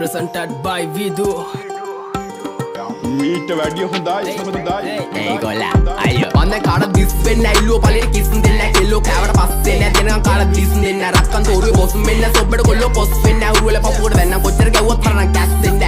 presented by Vidu. මීට වැඩිය හොඳයි හොඳයි ඒගොල්ලා අයියෝ වන්න කාට දිස් වෙන්න ඇල්ලුව පළේ කිස්න් දෙන්න කෙල්ලෝ කෑවට පස්සේ නෑ දෙනකන් කාට දිස් දෙන්න රක්කන් තෝරුවේ බොස් මෙන්න සොබ්බට කොල්ලෝ පොස් වෙන්න උරුවල පපුවට වැන්න කොච්චර ගැව්වත් තරණ කැස් දෙන්න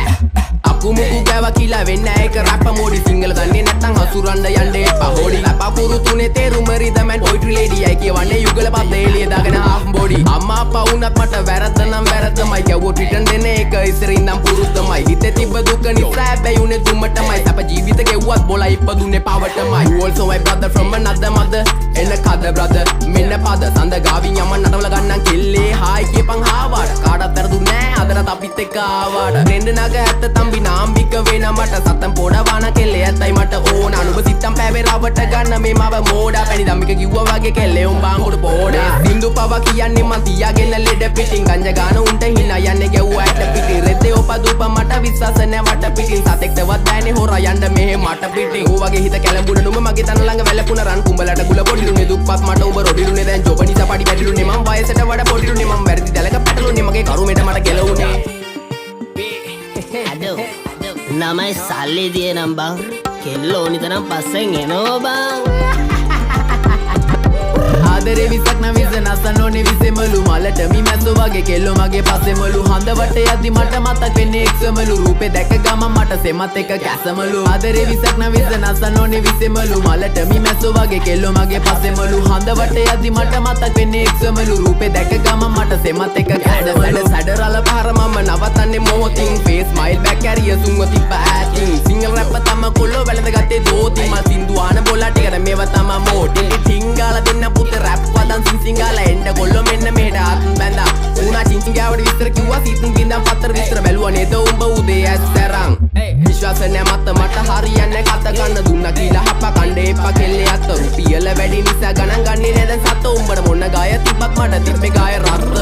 අකුමුකු ගෑවා කියලා වෙන්න ඒක රැප්ප මෝඩි සිංගල දන්නේ නැත්නම් අසුරන්න යන්න එපා හොඩි අපපුරු තුනේ තේරුම රිදමෙන් පොයිට්‍රි ලේඩියයි කියවන්නේ යුගල පද එළිය දාගෙන හාෆ් බොඩි අම්මා අප්පා වුණත් මට වැරද්ද නම් වැරද්දමයි ගැව්වොත් රිටර්න් දෙන එක ඉස්සරින්නම් පුරුද්දමයි හිතේ තිබ්බ දුක නිසා හැබැයි උනේ දුමටමයි අප ජීවිත ගෙව්වත් බොලා ඉපදුනේ පවටමයි you also my brother from another mother එන්න කද brother මෙන්න පද සඳ ගාවින් යමන් නටවල ගන්නම් කෙල්ලේ හායි කියපන් හාවාට කාටවත් වැරදුන්නේ නෑ අදට අපිත් එක්ක ආවාට රෙන්ඩ නග ඇත්ත තම්බි නාම්බික වෙන මට සතම් පොඩවාන කෙල්ලේ ඇත්තයි මට ඕන අනුබ සිත්තම් පැවේ රවට ගන්න මේ මව මෝඩා පැණි දම්මික කිව්වා වගේ කෙල්ලේ උඹ අංගුඩ පොඩා සින්දු පව කියන්නේ මන් තියාගෙන ලෙඩ පිටින් ගංජ ගාන උන්ට හිනා යන්නේ ගැව්වා ඇට පිටි රෙද්දේ ඔපදුප මට විශ්වාස නෑ වට පිටින් සතෙක්ටවත් බෑනේ හොරා යන්න මෙහෙ මට පිටින් ඌ වගේ හිත කැලඹුණ නුඹ මගේ තන ළඟ වැළපුණ රන් කුඹලට ගුල පොඩිලුනේ දුප්පත් මට උඹ රොඩිලුනේ දැන් ජොබ නිසා පඩි වැඩිලුනේ මම වයසට වඩා පොඩිලුනේ මම වැරදි දැලක පැටලුනේ මගේ කරුමෙට මට ගැලවුනේ අඩෝ නමයි සල්ලි දිය නම් බං කෙල්ලෝ ඕනිතරම් පස්සෙන් එනෝ බං ආදරේ විසක් නම් විස නසන්න ඕනේ විසෙමලු මලට මි මැස්සෝ වගේ කෙල්ලෝ මගේ පස්සෙමලු හඳවට යද්දි මට මතක් වෙන්නේ එක්සමලු රූපේ දැක ගමන් මට සෙමත් එක කැසමලු ආදරේ විසක් නම් විස නසන්න ඕනේ විසෙමලු මලට මි මැස්සෝ වගේ කෙල්ලෝ මගේ පස්සෙමලු හඳවට යද්දි මට මතක් වෙන්නේ එක්සමලු රූපේ දැක ගමන් මට සෙමත් එක කැඩමලු සැඩරල පාර මම නවතන්නේ මොහොතින් ෆේස් ස්මයිල් බෑක් කැරිය සුන්ව තිබ්බ ඇතින් සිංගල් රැප්ප තම කොල්ලෝ වැළඳ ගත්තේ දෝති මා සින්දු ආන බොලා ටිකට මේව තම මෝටි ටිංගාල දෙන්න පුතේ රැප් වදන් සිංගාල එන්න කොල්ලෝ මෙන්න මෙහෙට ආත් බැඳා උනා චිංචිංගාවට විස්තර කිව්වා සීතුන් බින්දම් පතර විස්තර බැලුවා නේද උඹ උදේ ඇස්තරන් විශ්වාස නෑ මට හරියන්නේ කත ගන්න දුන්නා කියලා හප්පා කණ්ඩේ එපා කෙල්ලේ අත රුපියල වැඩි නිසා ගණන් ගන්නේ නෑ දැන් සත උඹට මොන ගාය තිබ්බත් මට තිබ්බේ ගාය රත්ත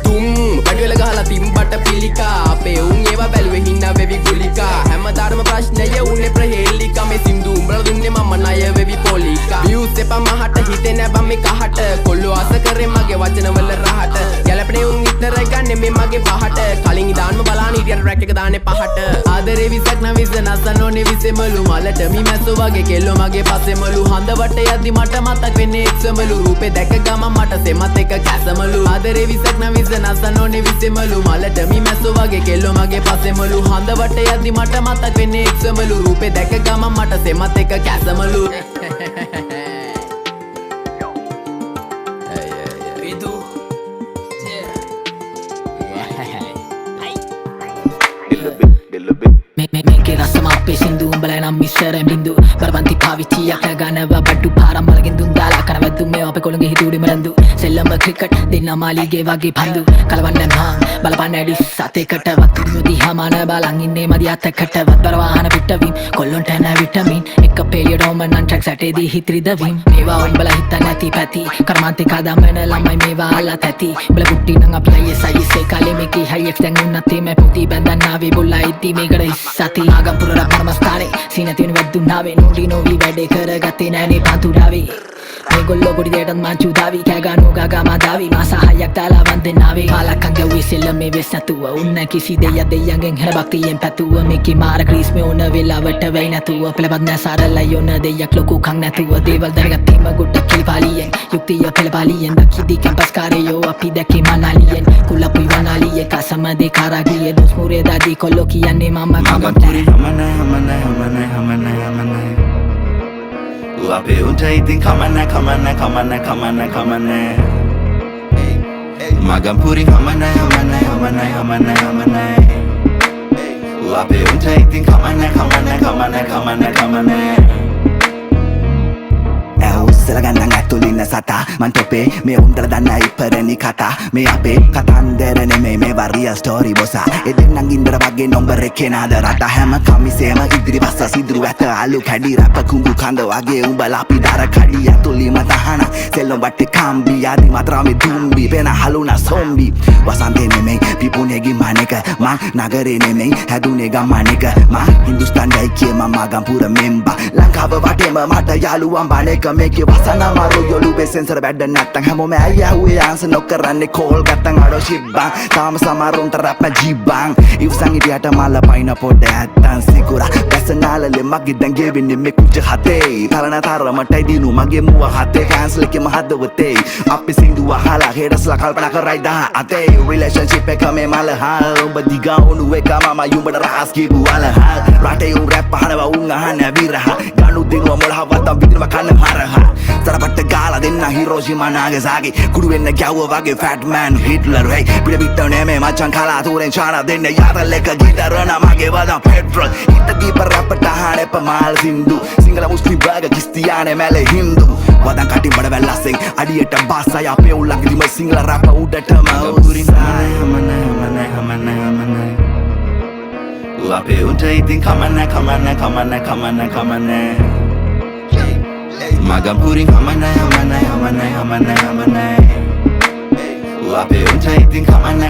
තුම් බඩවල ගහලා තිම්බට පිළිකා අපේ උන් ඒවා බැලුවේ හින්නා වෙවි ගුලිකා හැමදාම ප්‍රශ්නය උන්නේ ප්‍රහේලිකා මේ සින්දු උඹලා දුන්නේ මම ණය වෙවි පොලිකා views එපා මහට හිතේ නෑ බම් මේ කහට කොල්ලෝ ආස කරේ මගේ වචන වල රහට ගැලපෙනේ උන් ඉතර ගන්නේ මේ මගේ පහට කලින් ඉදාන්ම බලාන හිටියට රැක් එක දාන්නේ පහට ආදරේ විසක් නම් විස නසන්න ඕනේ විසෙමලු මලට මි මැස්සෝ වගේ කෙල්ලෝ මගේ පස්සෙමලු හඳවට යද්දි මට මතක් වෙන්නේ එක්සමලු රූපේ දැක ගමන් මට සෙමත් එක කැසමලු ආදරේ විසක් නම් විස නසන්න ඕනේ විසෙමලු මලට මි මැස්සෝ වගේ කෙල්ලෝ මගේ පස්සෙමලු හඳවට යද්දි මට මතක් වෙන්නේ එක්සමලු රූපේ දැක ගමන් මට සෙමත් එක කැසමලු මේකේ රසම අපේ සින්දු උඹලා නම් මිස්සර බින්දු බරපන්ති පාවිච්චියක් ගන්නවා බඩු පාරම් බලකින් දුම් දාලා කරවද්දු මේ අපේ කොළඹ හිතුවේ මරන්දු සෙල්ලම ක්‍රිකට් දෙන්න මාලිගේ වගේ පන්දු කලවන්න මහා බලපන්න ඇඩි සතේකට වතුරු දිහා මන බලන් ඉන්නේ මදි අතකට වතර වාහන පිටවින් කොල්ලොන්ට නැ විටමින් එක පේලිය ඩෝමන් නන් ට්‍රැක් සැටේදී හිත්‍රිදවින් මේවා උඹලා හිත නැති පැති කර්මාන්තේ කදමන ළමයි මේවා අල්ලා තැති බල කුටි නම් අපි අයිසේ කාලේ මේකේ හයියක් දැන් උන්නත් මේ පුති බඳන් ආවේ බොල්ලා ඉති මේකට සති ආගම්පුර රපරමස්ථානේ සීනතින වැද්දුනාවේ නෝඩි නොවි වැඩේ කරගත්තේ නෑනේ පතුරාවේ මේගොල්ලෝ පොඩි දෙයටත් මාංචු දාවි කෑගානෝ ගාගා දාවි මාසහයක් දාලා වන්දනාවේ කාලක්කන් ගැව්වේ සෙල්ලම් මේ වෙස් නැතුව උන්න කිසි දෙයක් දෙයියන්ගෙන් හැර බක්තියෙන් පැතුව මේකේ මාර ක්‍රීස් මේ ඕන වෙලාවට වෙයි නැතුව පෙළපත් නැ සරලයි ඕන දෙයක් ලොකු කන් නැතුව දේවල් දැනගත්තීම ගොඩක් කිලිපාලියෙන් යුක්තිය පෙළපාලියෙන් දකිදි කැම්පස් කාරයෝ අපි දැකේ මනාලියෙන් කුලපුයි වනාලියේ කසම දෙ කාරාගියේ දොස් මුරේ දාදී කොල්ලෝ කියන්නේ මම කමතරි හමනයි අපේ උන්ට ඉතින් කමන්න මගම්පුරි හමනයි අපේ උන්ට ඉතින් කමන්න ඇවුස්සල ගන්නන් ඇතුලින්න සතා මන් තොපේ මේ උන්දල දන්න ඉපරණි කතා මේ අපේ කතන්දර නෙමේ මේවා රියල් ස්ටෝරි බොසා එදෙන්නන් ඉන්දර වගේ නොම්බර එකේ නාද රට හැම කමිසේම ඉදිරි බස්ස සිදුරු ඇත අලු කැඩි රැප කුඹු කඳ වගේ උඹලා අපි දර කඩි ඇතුලිම තහන සෙල්ලොම් බට්ටේ කම්බි ආදි මත්‍රාමේ දුම්බි පෙන හලුනා සොම්බි වසන්තේ නෙමේ පිපුනේ ගිමනක මං නගරේ නෙමේ හැදුනේ ගම්මනක මං හින්දුස්තාන් ගයි කිය මම ගම්පුර මෙම්බා ලංකාව වටේම මට යාළුවන් බණක මේකේ වසනා මාරු ඔළුවේ සෙන්සර් වැඩ නැත්තං හැමෝම ඇයහුවේ ආන්සර් නොකරන්නේ කෝල් ගත්තං අඩෝ ශිබ්බං තාම සමරුන්ට රැප් මැ ජීබං ඉවසන් ඉදියට මල්ල පයින් පොඩ ඇත්තන් සිකුරා බැසනාලලෙ මගේ දැන් ගෙවෙන්නේ මේ කුජ හතේ තරණ තරමටයි දිනු මගේ මුව හතේ ෆෑන්ස් ලෙකම හදවතේ අපි සින්දුව අහලා හෙඩස්ලා කල්පනා කරයි දහ අතේ රිලේෂන්ෂිප් එක මේ මලහල් ඔබ දිගා උණු එක මම යුඹට රහස් කියපු වලහල් රටේ උන් රැප් අහනවා උන් අහන්නේ විරහ ගනු දිනුව මොළහවත් විදිනම කන්න හරහ තරපට ගාලා දෙන්න හිරෝෂිමා නාගසාකි කුඩු වෙන්න ගැව්ව වගේ ෆැට් මෑන් හිට්ලර් හේ පිට පිට නෙමේ මචං කලාතුරෙන් චාන දෙන්න යාතල් එක ගිටරන මගේ වදන් පෙට්‍රල් හිට දීප රැපට අහන්නේ පමාල් සින්දු සිංහල මුස්ලිම් බර්ග කිස්තියානේ මැල හින්දු වදන් කටින් බඩ වැල්ලස්සෙන් අඩියට බාසය අපේ උල්ලංගිදිම සිංහල රැප උඩටම උරින් අපේ උන්ට ඉතින් කමන්න මගම් පුරින් හමනයි අපේ උන්ට ඉතින් කමන්න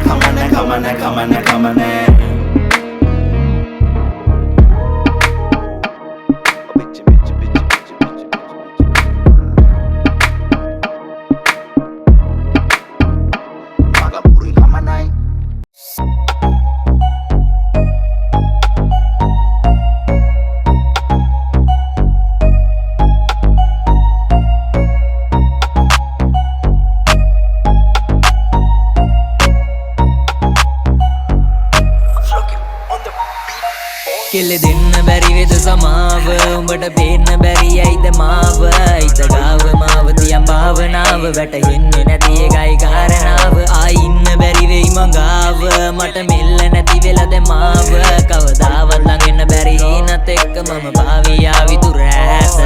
කෙල්ලෙ දෙන්න බැරි වෙද සමාව උඹට පේන්න බැරි ඇයිද මාව හිත ගාව මාව තියම් භාවනාව වැටහෙන්නේ නැති එකයි කාරණාව ආයි ඉන්න බැරි වෙයි මගාව මට මෙල්ල නැති වෙලද මාව කවදාවත් ළඟෙන්න බැරි හිනත් එක්ක මම පාවියා විතුර ඇත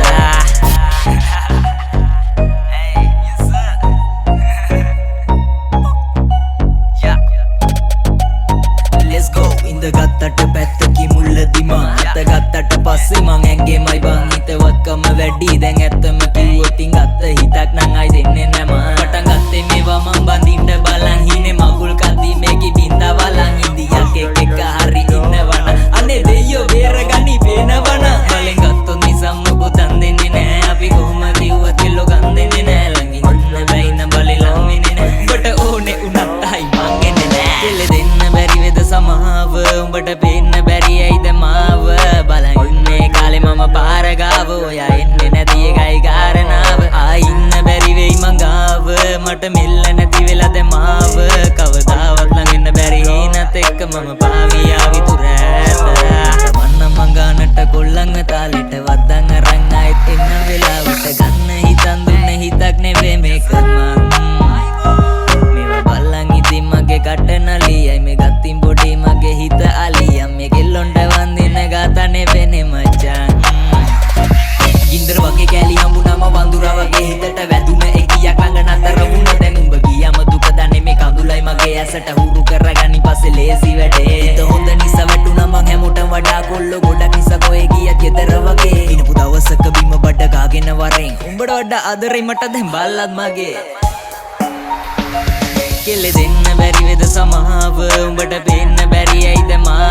ගත්තට පැත්තකි මුල්ලදිම අත ගත්තට පස්සේ මං ඇන්ගේ මයි බං හිතවත්කම වැඩි දැන් ඇත්තම කිව්වොතින් ගත්ත හිතක් නං අයි දෙන්නේ නැම පටන් ගත්තේ මේවා මං බඳින්න බලන් හිනේ මගුල් කද්දි මේකි බින්දා වලන් ඉන්දියක් එක හරි ඉන්නවන අනේ දෙයියෝ බේරගනි පේනවන බලෙන් ගත්තොත් නිසම් ඔබතන් දෙන්නේ නෑ අපි කොහොමද ඉව්වත් කෙල්ලෝ ගන් දෙන්නේ නෑ ළඟින් ඉන්න බැයින බලි ලම් වෙන්නේ නෑ උඹට ඕනේ උනත් අයි මං එන්නේ නෑ කෙල්ල දෙන්න බැරි වෙද සමාව උඹට පේන්න බැරි ඇයිද මාව බලන් ඉන්නේ කාලේ මම පාර ගාව ඔයා එන්නේ නැති එකයි කාරණාව ආයි ඉන්න බැරි වෙයි මගාව මට මෙල්ල නැති වෙලද මාව කවදාවත් ළඟෙන්න බැරි හිනත් එක්ක මම පාවියා විතුර ඇත මන්න මගානට කොල්ලන්ව තාලෙට වද්දන් අරන් ආයෙත් එන්න වෙලාවට ගන්න හිතන් දුන්න හිතක් නෙවේ මේක මේවා බල්ලන් ඉතින් මගේ කට නලියයි මේ ගත්තින් පොඩි මගේ හිත අලියම් මේ කෙල්ලොන්ට වන්දින ගාතනේ වෙන්නේ මචං ගින්දර වගේ කැලි හම්බුනම වඳුරා වගේ හිතට වැදුන එකියක් ළඟ නතර වුණ දැන් උඹ ගියම දුක දන්නේ මේ කඳුලයි මගේ ඇසට හුරු කරගනි පස්සේ ලේසි වැඩේ හිත හොඳ නිසා වැටුණා මං හැමෝටම වඩා කොල්ලෝ ගොඩක් නිසා කොහෙ ගියත් ගෙදර වගේ ඉනපු දවසක බිම බඩ ගාගෙන වරෙන් උඹට වඩා ආදරේ මට දැන් බල්ලත් මගේ කෙල්ලෙ දෙන්න බැරි වෙද සමාව උඹට පේන්න බැරි ඇයිද මා